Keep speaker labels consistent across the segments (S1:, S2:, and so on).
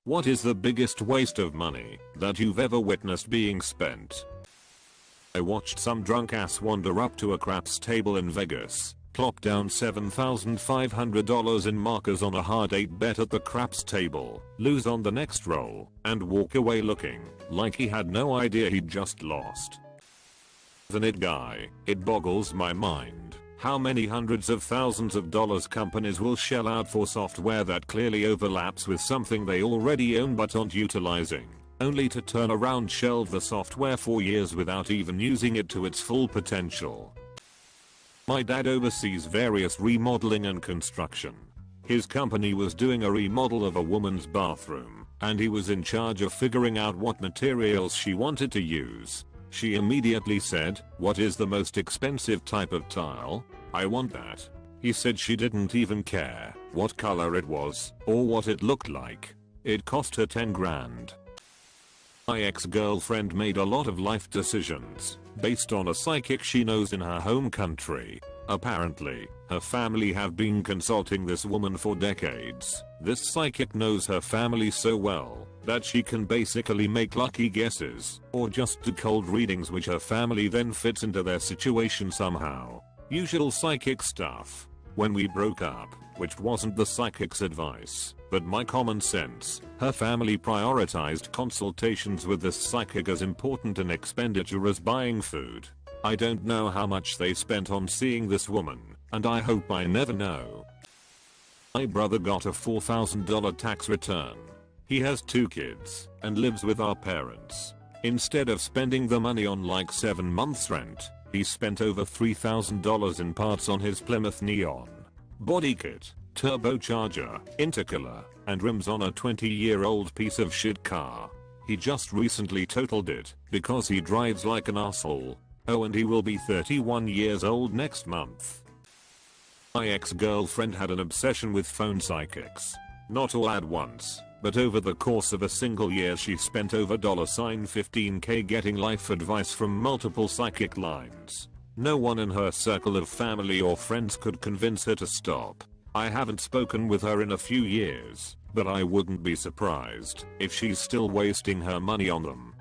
S1: What is the biggest waste of money that you've ever witnessed being spent? I watched some drunk ass wander up to a craps table in Vegas, plop down $7,500 in markers on a hard 8 bet at the craps table, lose on the next roll, and walk away looking like he had no idea he'd just lost. The it guy, it boggles my mind how many hundreds of thousands of dollars companies will shell out for software that clearly overlaps with something they already own but aren't utilizing, only to turn around shelve the software for years without even using it to its full potential. My dad oversees various remodeling and construction. His company was doing a remodel of a woman's bathroom, and he was in charge of figuring out what materials she wanted to use. She immediately said, "What is the most expensive type of tile? I want that." He said she didn't even care what color it was or what it looked like. It cost her 10 grand. My ex-girlfriend made a lot of life decisions based on a psychic she knows in her home country. Apparently, her family have been consulting this woman for decades. This psychic knows her family so well that she can basically make lucky guesses or just do cold readings which her family then fits into their situation somehow. Usual psychic stuff. When we broke up, which wasn't the psychic's advice, but my common sense, her family prioritized consultations with this psychic as important an expenditure as buying food. I don't know how much they spent on seeing this woman, and I hope I never know. My brother got a $4,000 tax return. He has 2 kids and lives with our parents. Instead of spending the money on like 7 months rent, he spent over $3,000 in parts on his Plymouth Neon, body kit, turbocharger, intercooler, and rims on a 20-year-old piece of shit car. He just recently totaled it because he drives like an asshole. Oh, and he will be 31 years old next month. My ex-girlfriend had an obsession with phone psychics. Not all at once, but over the course of a single year she spent over $15K getting life advice from multiple psychic lines. No one in her circle of family or friends could convince her to stop. I haven't spoken with her in a few years, but I wouldn't be surprised if she's still wasting her money on them.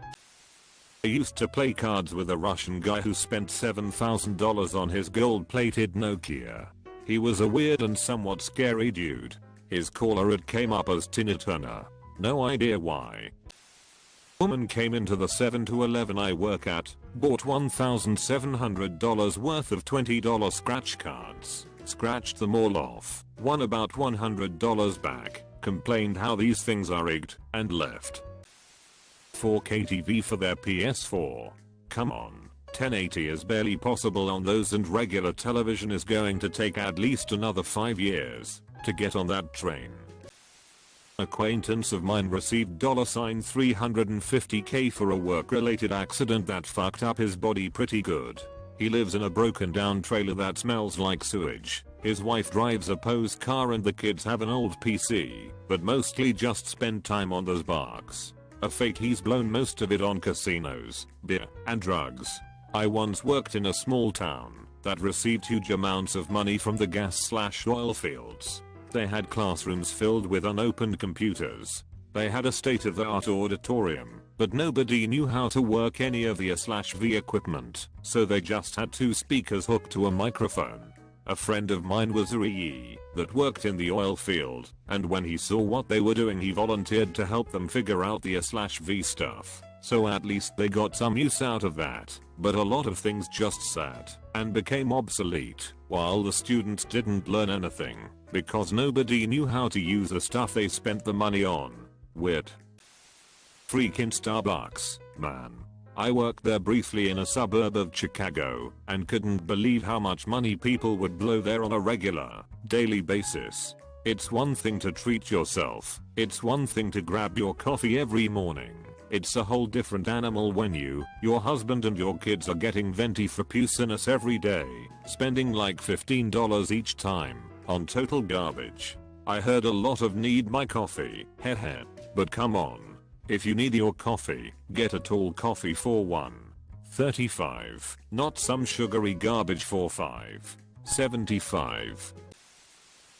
S1: I used to play cards with a Russian guy who spent $7,000 on his gold-plated Nokia. He was a weird and somewhat scary dude. His caller ad came up as Tina Turner. No idea why. Woman came into the 7-Eleven I work at, bought $1,700 worth of $20 scratch cards, scratched them all off, won about $100 back, complained how these things are rigged, and left. 4K TV for their PS4. Come on, 1080 is barely possible on those and regular television is going to take at least another 5 years to get on that train. Acquaintance of mine received $350K for a work-related accident that fucked up his body pretty good. He lives in a broken down trailer that smells like sewage. His wife drives a Pose car and the kids have an old PC, but mostly just spend time on those barks. A fate he's blown most of it on casinos, beer, and drugs. I once worked in a small town that received huge amounts of money from the gas/oil fields. They had classrooms filled with unopened computers. They had a state-of-the-art auditorium, but nobody knew how to work any of the A/V equipment, so they just had 2 speakers hooked to a microphone. A friend of mine was a RE that worked in the oil field, and when he saw what they were doing he volunteered to help them figure out the A/V stuff. So at least they got some use out of that, but a lot of things just sat and became obsolete, while the students didn't learn anything, because nobody knew how to use the stuff they spent the money on. Weird. Freaking Starbucks, man. I worked there briefly in a suburb of Chicago, and couldn't believe how much money people would blow there on a regular, daily basis. It's one thing to treat yourself, it's one thing to grab your coffee every morning. It's a whole different animal when you, your husband and your kids are getting venti frappuccinos every day, spending like $15 each time, on total garbage. I heard a lot of need my coffee, heh, but come on. If you need your coffee, get a tall coffee for $1.35, not some sugary garbage for $5.75.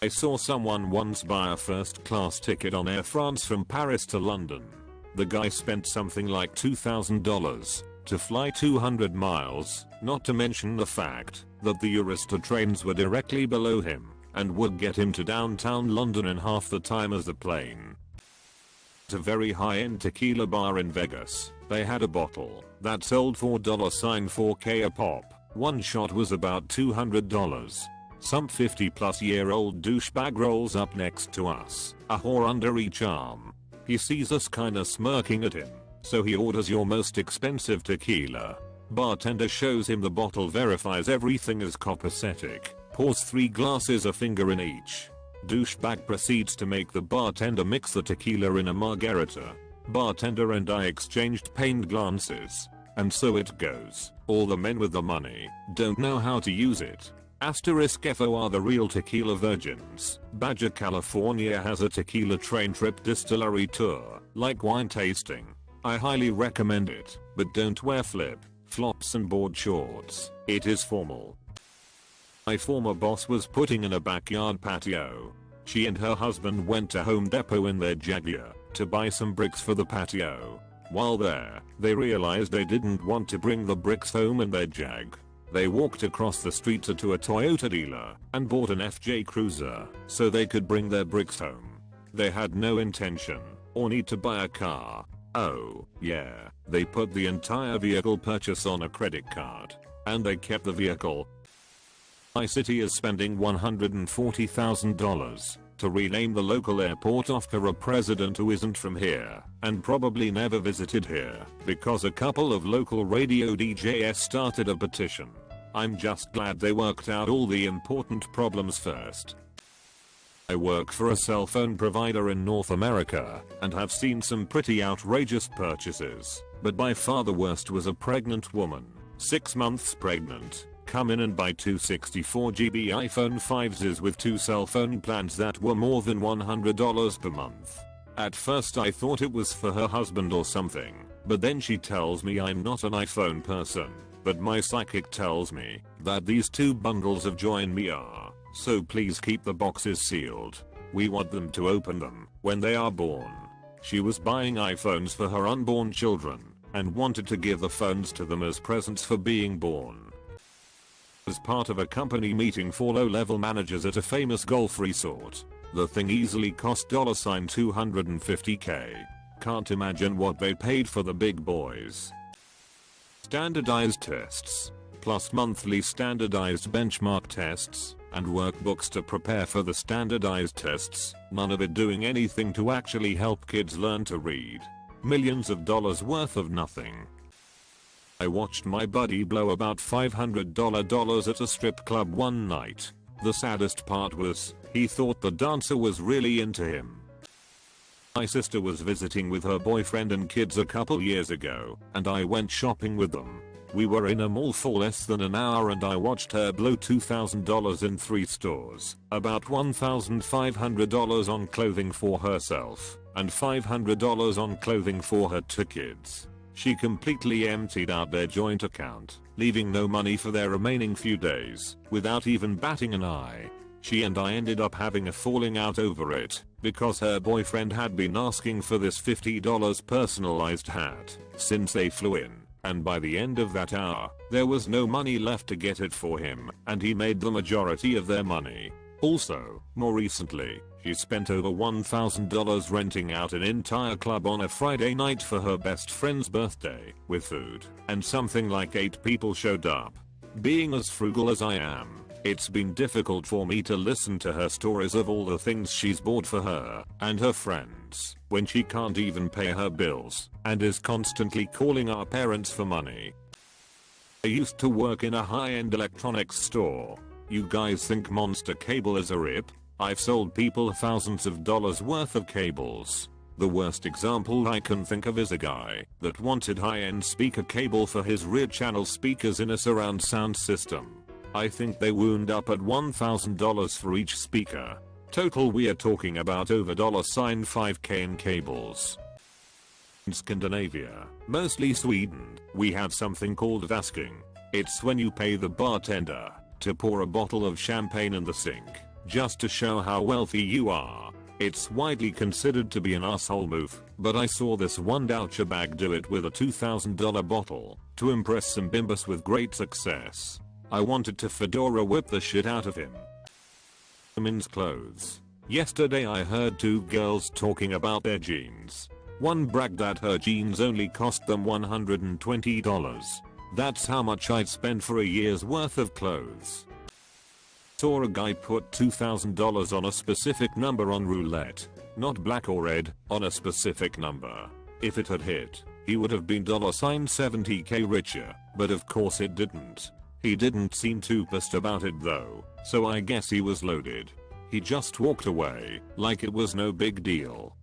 S1: I saw someone once buy a first class ticket on Air France from Paris to London. The guy spent something like $2,000 to fly 200 miles, not to mention the fact that the Eurostar trains were directly below him and would get him to downtown London in half the time as the plane. At a very high-end tequila bar in Vegas, they had a bottle that sold for $4K a pop. One shot was about $200. Some 50-plus-year-old douchebag rolls up next to us, a whore under each arm. He sees us kinda smirking at him, so he orders your most expensive tequila. Bartender shows him the bottle, verifies everything is copacetic, pours 3 glasses, a finger in each. Douchebag proceeds to make the bartender mix the tequila in a margarita. Bartender and I exchanged pained glances. And so it goes. All the men with the money don't know how to use it. FO are the real tequila virgins. Badger, California has a tequila train trip distillery tour, like wine tasting. I highly recommend it, but don't wear flip-flops and board shorts. It is formal. My former boss was putting in a backyard patio. She and her husband went to Home Depot in their Jaguar to buy some bricks for the patio. While there, they realized they didn't want to bring the bricks home in their Jag. They walked across the street to a Toyota dealer and bought an FJ Cruiser so they could bring their bricks home. They had no intention or need to buy a car. Oh, yeah, they put the entire vehicle purchase on a credit card. And they kept the vehicle. My city is spending $140,000 to rename the local airport after a president who isn't from here and probably never visited here because a couple of local radio DJs started a petition. I'm just glad they worked out all the important problems first. I work for a cell phone provider in North America and have seen some pretty outrageous purchases, but by far the worst was a pregnant woman, 6 months pregnant, come in and buy 2 64GB iPhone 5s with 2 cell phone plans that were more than $100 per month. At first I thought it was for her husband or something, but then she tells me I'm not an iPhone person, but my psychic tells me that these 2 bundles of joy in me are, so please keep the boxes sealed. We want them to open them when they are born. She was buying iPhones for her unborn children and wanted to give the phones to them as presents for being born. As part of a company meeting for low-level managers at a famous golf resort, the thing easily cost $250K. Can't imagine what they paid for the big boys. Standardized tests, plus monthly standardized benchmark tests, and workbooks to prepare for the standardized tests, none of it doing anything to actually help kids learn to read. Millions of dollars worth of nothing. I watched my buddy blow about $500 at a strip club one night. The saddest part was, he thought the dancer was really into him. My sister was visiting with her boyfriend and kids a couple years ago, and I went shopping with them. We were in a mall for less than an hour and I watched her blow $2,000 in 3 stores, about $1,500 on clothing for herself, and $500 on clothing for her 2 kids. She completely emptied out their joint account, leaving no money for their remaining few days, without even batting an eye. She and I ended up having a falling out over it, because her boyfriend had been asking for this $50 personalized hat since they flew in, and by the end of that hour, there was no money left to get it for him, and he made the majority of their money. Also, more recently, she spent over $1,000 renting out an entire club on a Friday night for her best friend's birthday, with food, and something like 8 people showed up. Being as frugal as I am, it's been difficult for me to listen to her stories of all the things she's bought for her and her friends, when she can't even pay her bills, and is constantly calling our parents for money. I used to work in a high-end electronics store. You guys think Monster Cable is a rip? I've sold people thousands of dollars worth of cables. The worst example I can think of is a guy that wanted high-end speaker cable for his rear channel speakers in a surround sound system. I think they wound up at $1,000 for each speaker. Total, we are talking about over $5K in cables. In Scandinavia, mostly Sweden, we have something called vasking. It's when you pay the bartender to pour a bottle of champagne in the sink. just to show how wealthy you are. It's widely considered to be an asshole move, but I saw this one douchebag do it with a $2,000 bottle to impress some bimbus with great success. I wanted to fedora whip the shit out of him. Men's clothes. Yesterday I heard two girls talking about their jeans. One bragged that her jeans only cost them $120. That's how much I'd spend for a year's worth of clothes. Saw a guy put $2,000 on a specific number on roulette. Not black or red, on a specific number. If it had hit, he would have been $70k richer, but of course it didn't. He didn't seem too pissed about it though, so I guess he was loaded. He just walked away, like it was no big deal.